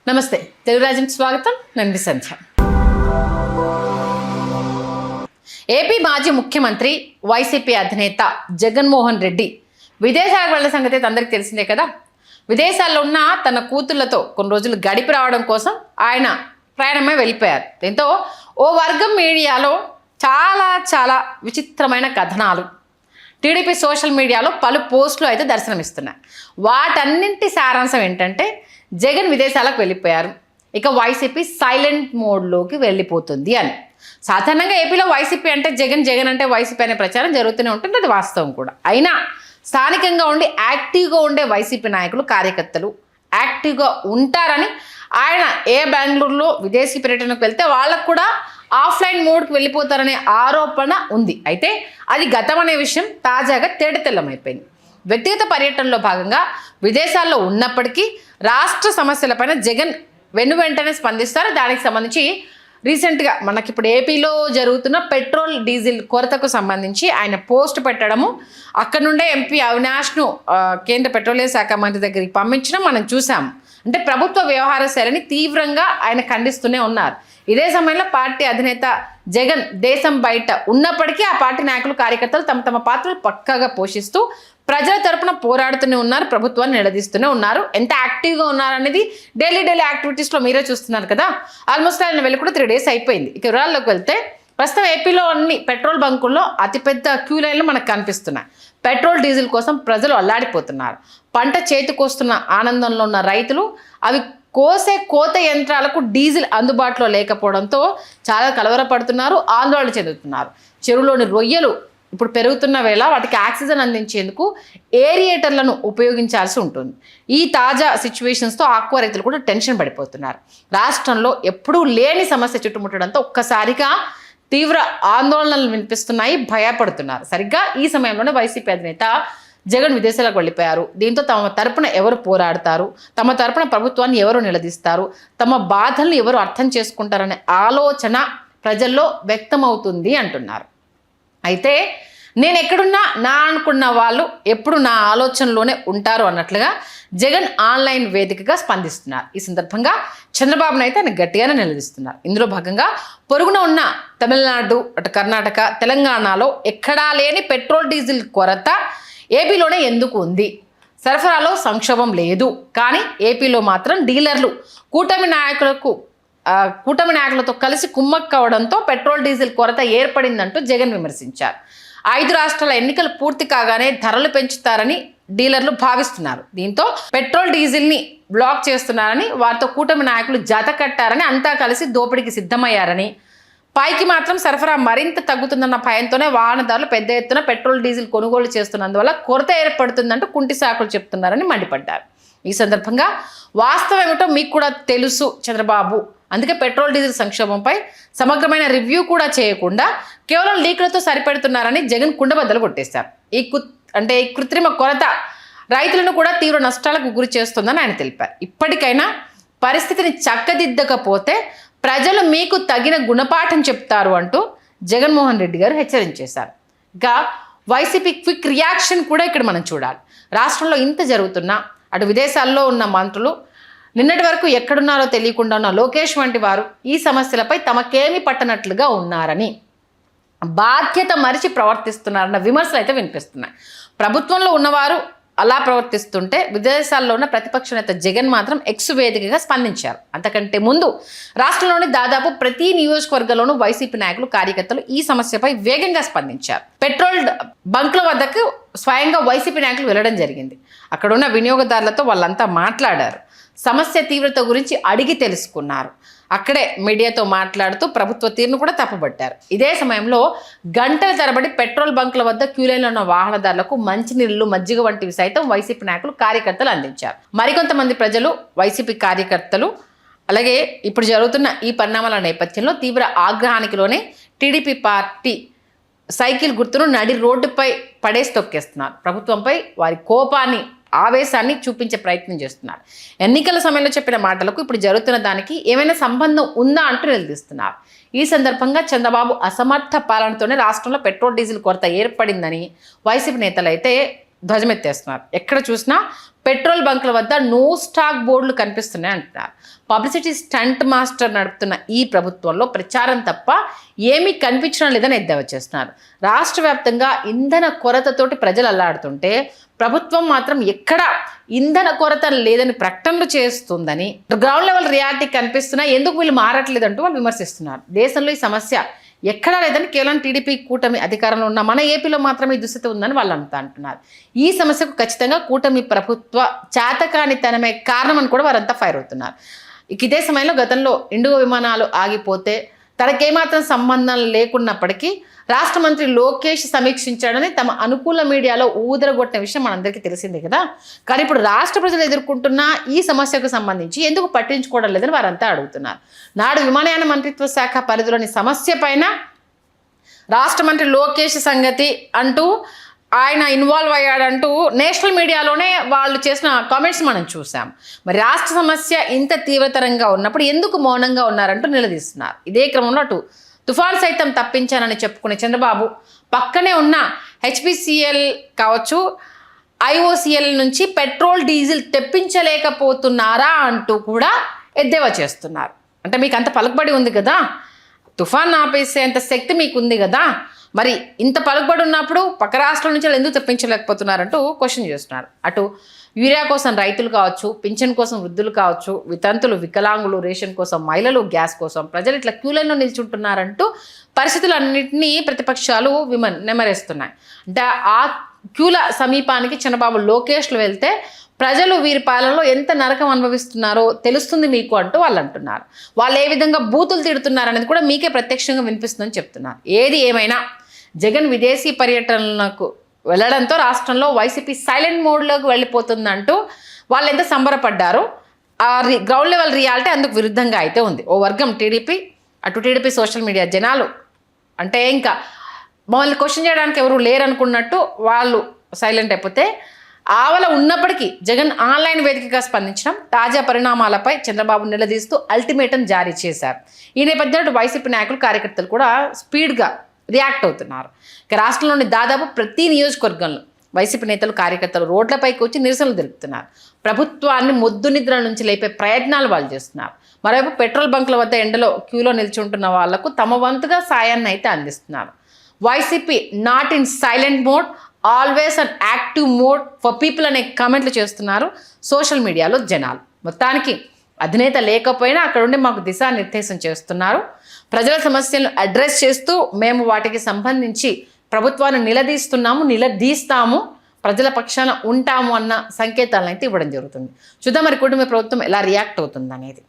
నమస్తే తెలుగు రాజ్యం స్వాగతం. నేను సంధ్య. ఏపీ మాజీ ముఖ్యమంత్రి వైసీపీ అధినేత జగన్మోహన్ రెడ్డి విదేశాలకు వెళ్ళిన సంగతి అందరికీ తెలిసిందే కదా. విదేశాల్లో ఉన్న తన కూతుళ్లతో కొన్ని రోజులు గడిపి రావడం కోసం ఆయన ప్రయాణమై వెళ్ళిపోయారు. దీంతో ఓ వర్గం మీడియాలో చాలా విచిత్రమైన కథనాలు, టీడీపీ సోషల్ మీడియాలో పలు పోస్టులు అయితే దర్శనమిస్తున్నాయి. వాటన్నింటి సారాంశం ఏంటంటే జగన్ విదేశాలకు వెళ్ళిపోయారు, ఇక వైసీపీ సైలెంట్ మోడ్లోకి వెళ్ళిపోతుంది అని. సాధారణంగా ఏపీలో వైసీపీ అంటే జగన్ అంటే వైసీపీ అనే ప్రచారం జరుగుతూనే ఉంటుంది, అది వాస్తవం కూడా. అయినా స్థానికంగా ఉండి యాక్టివ్గా ఉండే వైసీపీ నాయకులు కార్యకర్తలు యాక్టివ్గా ఉంటారని, ఆయన బెంగళూరులో విదేశీ పర్యటనకు వెళ్తే వాళ్ళకు కూడా ఆఫ్లైన్ మోడ్కి వెళ్ళిపోతారనే ఆరోపణ ఉంది. అయితే అది గతం అనే విషయం తాజాగా తేటతెల్లమైపోయింది. వ్యక్తిగత పర్యటనలో భాగంగా విదేశాల్లో ఉన్నప్పటికీ రాష్ట్ర సమస్యలపైన జగన్ వెంటనే స్పందిస్తారు. దానికి సంబంధించి రీసెంట్గా మనకి ఇప్పుడు ఏపీలో జరుగుతున్న పెట్రోల్ డీజిల్ కొరతకు సంబంధించి ఆయన పోస్ట్ పెట్టడము, అక్కడ నుండే ఎంపీ అవినాష్ను కేంద్ర పెట్రోలియం శాఖ మంత్రి దగ్గరికి పంపించడం మనం చూసాము. అంటే ప్రభుత్వ వ్యవహార శైలిని తీవ్రంగా ఆయన ఖండిస్తూనే ఉన్నారు. ఇదే సమయంలో పార్టీ అధినేత జగన్ దేశం బయట ఉన్నప్పటికీ ఆ పార్టీ నాయకులు కార్యకర్తలు తమ పాత్రలు పక్కాగా పోషిస్తూ ప్రజల తరపున పోరాడుతూనే ఉన్నారు, ప్రభుత్వాన్ని నిలదీస్తూనే ఉన్నారు. ఎంత యాక్టివ్గా ఉన్నారనేది డైలీ యాక్టివిటీస్లో మీరే చూస్తున్నారు కదా. ఆల్మోస్ట్ ఆయన వెళ్ళి కూడా 3 days అయిపోయింది. ఇక వివరాల్లోకి వెళ్తే ప్రస్తుతం ఏపీలో అన్ని పెట్రోల్ బంకుల్లో అతిపెద్ద క్యూ లైన్లు మనకు కనిపిస్తున్నాయి. పెట్రోల్ డీజిల్ కోసం ప్రజలు అల్లాడిపోతున్నారు. పంట చేతికొస్తున్న ఆనందంలో ఉన్న రైతులు అవి కోసే కోత యంత్రాలకు డీజిల్ అందుబాటులో లేకపోవడంతో చాలా కలవరపడుతున్నారు, ఆందోళన చెందుతున్నారు. చెరువులోని రొయ్యలు ఇప్పుడు పెరుగుతున్న వేళ వాటికి ఆక్సిజన్ అందించేందుకు ఏరియేటర్లను ఉపయోగించాల్సి ఉంటుంది. ఈ తాజా సిచ్యువేషన్స్తో ఆక్వా రైతులు కూడా టెన్షన్ పడిపోతున్నారు. రాష్ట్రంలో ఎప్పుడూ లేని సమస్య చుట్టుముట్టడంతో ఒక్కసారిగా తీవ్ర ఆందోళనలు వినిపిస్తున్నాయి, భయపడుతున్నారు. సరిగ్గా ఈ సమయంలోనే వైసీపీ అధినేత జగన్ విదేశాలకు వెళ్ళిపోయారు. దీంతో తమ తరపున ఎవరు పోరాడతారు, తమ తరపున ప్రభుత్వాన్ని ఎవరు నిలదీస్తారు, తమ బాధలను ఎవరు అర్థం చేసుకుంటారనే ఆలోచన ప్రజల్లో వ్యక్తమవుతుంది అంటున్నారు. అయితే నేను ఎక్కడున్నా నా అనుకున్న వాళ్ళు ఎప్పుడు నా ఆలోచనలోనే ఉంటారు అన్నట్లుగా జగన్ ఆన్లైన్ వేదికగా స్పందిస్తున్నారు. ఈ సందర్భంగా చంద్రబాబును అయితే ఆయన గట్టిగానే నిలదీస్తున్నారు. ఇందులో భాగంగా పొరుగున ఉన్న తమిళనాడు, అటు కర్ణాటక, తెలంగాణలో ఎక్కడా లేని పెట్రోల్ డీజిల్ కొరత ఏపీలోనే ఎందుకు ఉంది? సరఫరాలో సంక్షోభం లేదు, కానీ ఏపీలో మాత్రం డీలర్లు కూటమి నాయకులతో కలిసి కుమ్మక్కవడంతో పెట్రోల్ డీజిల్ కొరత ఏర్పడిందంటూ జగన్ విమర్శించారు. 5 రాష్ట్రాల ఎన్నికలు పూర్తి కాగానే ధరలు పెంచుతారని డీలర్లు భావిస్తున్నారు. దీంతో పెట్రోల్ డీజిల్ని బ్లాక్ చేస్తున్నారని, వారితో కూటమి నాయకులు జత కట్టారని, అంతా కలిసి దోపిడీకి సిద్ధమయ్యారని, పైకి మాత్రం సరఫరా మరింత తగ్గుతుందన్న భయంతోనే వాహనదారులు పెద్ద ఎత్తున పెట్రోల్ డీజిల్ కొనుగోలు చేస్తున్నందువల్ల కొరత ఏర్పడుతుందంటూ కుంటి సాకులు చెప్తున్నారని మండిపడ్డారు. ఈ సందర్భంగా వాస్తవం ఏమిటో మీకు కూడా తెలుసు చంద్రబాబు, అందుకే పెట్రోల్ డీజిల్ సంక్షోభంపై సమగ్రమైన రివ్యూ కూడా చేయకుండా కేవలం లీకులతో సరిపెడుతున్నారని జగన్ కుండబద్దలు కొట్టేశారు. ఈ కృత్రిమ కొరత రైతులను కూడా తీవ్ర నష్టాలకు గురి చేస్తుందని ఆయన తెలిపారు. ఇప్పటికైనా పరిస్థితిని చక్కదిద్దకపోతే ప్రజలు మీకు తగిన గుణపాఠం చెప్తారు అంటూ జగన్మోహన్ రెడ్డి గారు హెచ్చరించేశారు. ఇంకా వైసీపీ క్విక్ రియాక్షన్ కూడా ఇక్కడ మనం చూడాలి. రాష్ట్రంలో ఇంత జరుగుతున్నా అటు విదేశాల్లో ఉన్న మంత్రులు నిన్నటి వరకు ఎక్కడున్నారో తెలియకుండా ఉన్న లోకేష్ వంటి వారు ఈ సమస్యలపై తమకేమీ పట్టనట్లుగా ఉన్నారని, బాధ్యత మరిచి ప్రవర్తిస్తున్నారన్న విమర్శలు అయితే వినిపిస్తున్నాయి. ప్రభుత్వంలో ఉన్నవారు అలా ప్రవర్తిస్తుంటే విదేశాల్లో ఉన్న ప్రతిపక్ష నేత జగన్ మాత్రం ఎక్స్ వేదికగా స్పందించారు. అంతకంటే ముందు రాష్ట్రంలోని దాదాపు ప్రతి నియోజకవర్గంలోనూ వైసీపీ నాయకులు కార్యకర్తలు ఈ సమస్యపై వేగంగా స్పందించారు. పెట్రోల్ బంకుల వద్దకు స్వయంగా వైసీపీ నాయకులు వెళ్ళడం జరిగింది. అక్కడున్న వినియోగదారులతో వాళ్ళంతా మాట్లాడారు, సమస్య తీవ్రత గురించి అడిగి తెలుసుకున్నారు. అక్కడే మీడియాతో మాట్లాడుతూ ప్రభుత్వ తీరును కూడా తప్పుబట్టారు. ఇదే సమయంలో గంటల తరబడి పెట్రోల్ బంకుల వద్ద క్యూలైన్లో ఉన్న వాహనదారులకు మంచినీళ్లు, మజ్జిగ వంటివి సైతం వైసీపీ నాయకులు కార్యకర్తలు అందించారు. మరికొంతమంది ప్రజలు, వైసీపీ కార్యకర్తలు అలాగే ఇప్పుడు జరుగుతున్న ఈ పరిణామాల నేపథ్యంలో తీవ్ర ఆగ్రహానికి లోనే టీడీపీ పార్టీ సైకిల్ గుర్తును నడి రోడ్డుపై పడేసి తొక్కేస్తున్నారు. ప్రభుత్వంపై వారి కోపాన్ని, ఆవేశాన్ని చూపించే ప్రయత్నం చేస్తున్నారు. ఎన్నికల సమయంలో చెప్పిన మాటలకు ఇప్పుడు జరుగుతున్న దానికి ఏమైనా సంబంధం ఉందా అంటూ నిలదీస్తున్నారు. ఈ సందర్భంగా చంద్రబాబు అసమర్థ పాలనతోనే రాష్ట్రంలో పెట్రోల్ డీజిల్ కొరత ఏర్పడిందని వైసీపీ నేతలు అయితే ధ్వజమెత్తేస్తున్నారు. ఎక్కడ చూసినా పెట్రోల్ బంకుల వద్ద నో స్టాక్ బోర్డులు కనిపిస్తున్నాయి అంటున్నారు. పబ్లిసిటీ స్టంట్ మాస్టర్ నడుపుతున్న ఈ ప్రభుత్వంలో ప్రచారం తప్ప ఏమీ కనిపించడం లేదని ఎద్దేవా చేస్తున్నారు. రాష్ట్ర వ్యాప్తంగా ఇంధన కొరతతోటి ప్రజలు అల్లాడుతుంటే ప్రభుత్వం మాత్రం ఎక్కడ ఇంధన కొరత లేదని ప్రకటనలు చేస్తుందని, గ్రౌండ్ లెవెల్ రియాలిటీ కనిపిస్తున్నా ఎందుకు వీళ్ళు మారట్లేదంటూ వాళ్ళు విమర్శిస్తున్నారు. దేశంలో ఈ సమస్య ఎక్కడా లేదని కేవలం టీడీపీ కూటమి అధికారంలో ఉన్న మన ఏపీలో మాత్రమే ఈ దుస్థితి ఉందని వాళ్ళు అంటున్నారు. ఈ సమస్యకు ఖచ్చితంగా కూటమి ప్రభుత్వ చేతకానితనమే కారణం అని కూడా వారంతా ఫైర్ అవుతున్నారు. ఇదే సమయంలో గతంలో ఇండిగో విమానాలు ఆగిపోతే తనకేమాత్రం సంబంధం లేకున్నప్పటికీ రాష్ట్ర మంత్రి లోకేష్ సమీక్షించాడని తమ అనుకూల మీడియాలో ఊదరగొట్టిన విషయం మనందరికీ తెలిసిందే కదా. కానీ ఇప్పుడు రాష్ట్ర ప్రజలు ఎదుర్కొంటున్న ఈ సమస్యకు సంబంధించి ఎందుకు పట్టించుకోవడం లేదని వారంతా అడుగుతున్నారు. నాడు విమానయాన మంత్రిత్వ శాఖ పరిధిలోని సమస్య పైన రాష్ట్ర మంత్రి లోకేష్ సంగతి అంటూ ఆయన ఇన్వాల్వ్ అయ్యాడంటూ నేషనల్ మీడియాలోనే వాళ్ళు చేసిన కామెంట్స్ మనం చూసాం. మరి రాష్ట్ర సమస్య ఇంత తీవ్రతరంగా ఉన్నప్పుడు ఎందుకు మౌనంగా ఉన్నారంటూ నిలదీస్తున్నారు. ఇదే క్రమంలో అటు తుఫాన్ సైతం తప్పించానని చెప్పుకునే చంద్రబాబు పక్కనే ఉన్న హెచ్పిసిఎల్ కావచ్చు, ఐఓసిఎల్ నుంచి పెట్రోల్ డీజిల్ తెప్పించలేకపోతున్నారా అంటూ కూడా ఎద్దేవా చేస్తున్నారు. అంటే మీకు అంత పలుకుబడి ఉంది కదా, తుఫాన్ ఆపేసేంత శక్తి మీకు ఉంది కదా, మరి ఇంత పలుకుబడి ఉన్నప్పుడు పక్క రాష్ట్రం నుంచి ఎందుకు తెప్పించలేకపోతున్నారంటూ క్వశ్చన్ చేస్తున్నారు. అటు యూరియా కోసం రైతులు కావచ్చు, పింఛన్ కోసం వృద్ధులు కావచ్చు, వితంతులు, వికలాంగులు, రేషన్ కోసం మహిళలు, గ్యాస్ కోసం ప్రజలు ఇట్లా క్యూలైన్లో నిల్చుంటున్నారంటూ పరిస్థితులన్నింటినీ ప్రతిపక్షాలు నెమరేస్తున్నాయి. అంటే ఆ క్యూల సమీపానికి చంద్రబాబు లోకేష్లు వెళ్తే ప్రజలు వీరి పాలనలో ఎంత నరకం అనుభవిస్తున్నారో తెలుస్తుంది మీకు అంటూ వాళ్ళు అంటున్నారు. వాళ్ళు ఏ విధంగా బూతులు తిడుతున్నారనేది కూడా మీకే ప్రత్యక్షంగా వినిపిస్తుందని చెప్తున్నారు. ఏది ఏమైనా జగన్ విదేశీ పర్యటనలకు వెళ్ళడంతో రాష్ట్రంలో వైసీపీ సైలెంట్ మోడ్లోకి వెళ్ళిపోతుందంటూ వాళ్ళు ఎంత సంబరపడ్డారో ఆ గ్రౌండ్ లెవెల్ రియాలిటీ అందుకు విరుద్ధంగా అయితే ఉంది. ఓ వర్గం టీడీపీ, అటు టీడీపీ సోషల్ మీడియా జనాలు అంటే ఇంకా మమ్మల్ని క్వశ్చన్ చేయడానికి ఎవరు లేరనుకున్నట్టు వాళ్ళు సైలెంట్ అయిపోతే, ఆవల ఉన్నప్పటికీ జగన్ ఆన్లైన్ వేదికగా స్పందించడం, తాజా పరిణామాలపై చంద్రబాబు నిలదీస్తూ అల్టిమేటం జారీ చేశారు. ఈ నేపథ్యంలో వైసీపీ నాయకులు, కార్యకర్తలు కూడా స్పీడ్గా రియాక్ట్ అవుతున్నారు. ఇక రాష్ట్రంలోని దాదాపు ప్రతి నియోజకవర్గంలో వైసీపీ నేతలు, కార్యకర్తలు రోడ్లపైకి వచ్చి నిరసనలు తెలుపుతున్నారు. ప్రభుత్వాన్ని మొద్దు నిద్ర నుంచి లేపే ప్రయత్నాలు వాళ్ళు చేస్తున్నారు. మరోవైపు పెట్రోల్ బంకుల వద్ద ఎండలో క్యూలో నిల్చుంటున్న వాళ్లకు తమ వంతుగా సాయాన్ని అయితే అందిస్తున్నారు. YCP not in silent mode, always an active mode for people అనే కామెంట్లు చేస్తున్నారు సోషల్ మీడియాలో జనాలు. మొత్తానికి అధినేత లేకపోయినా అక్కడుండి మాకు దిశానిర్దేశం చేస్తున్నారు. ప్రజల సమస్యలను అడ్రస్ చేస్తూ మేము వాటికి సంబంధించి ప్రభుత్వాన్ని నిలదీస్తాము, ప్రజల పక్షాన ఉంటాము అన్న సంకేతాలను అయితే ఇవ్వడం జరుగుతుంది. చూద్దాం మరి కూటమి ప్రభుత్వం ఎలా రియాక్ట్ అవుతుంది అనేది.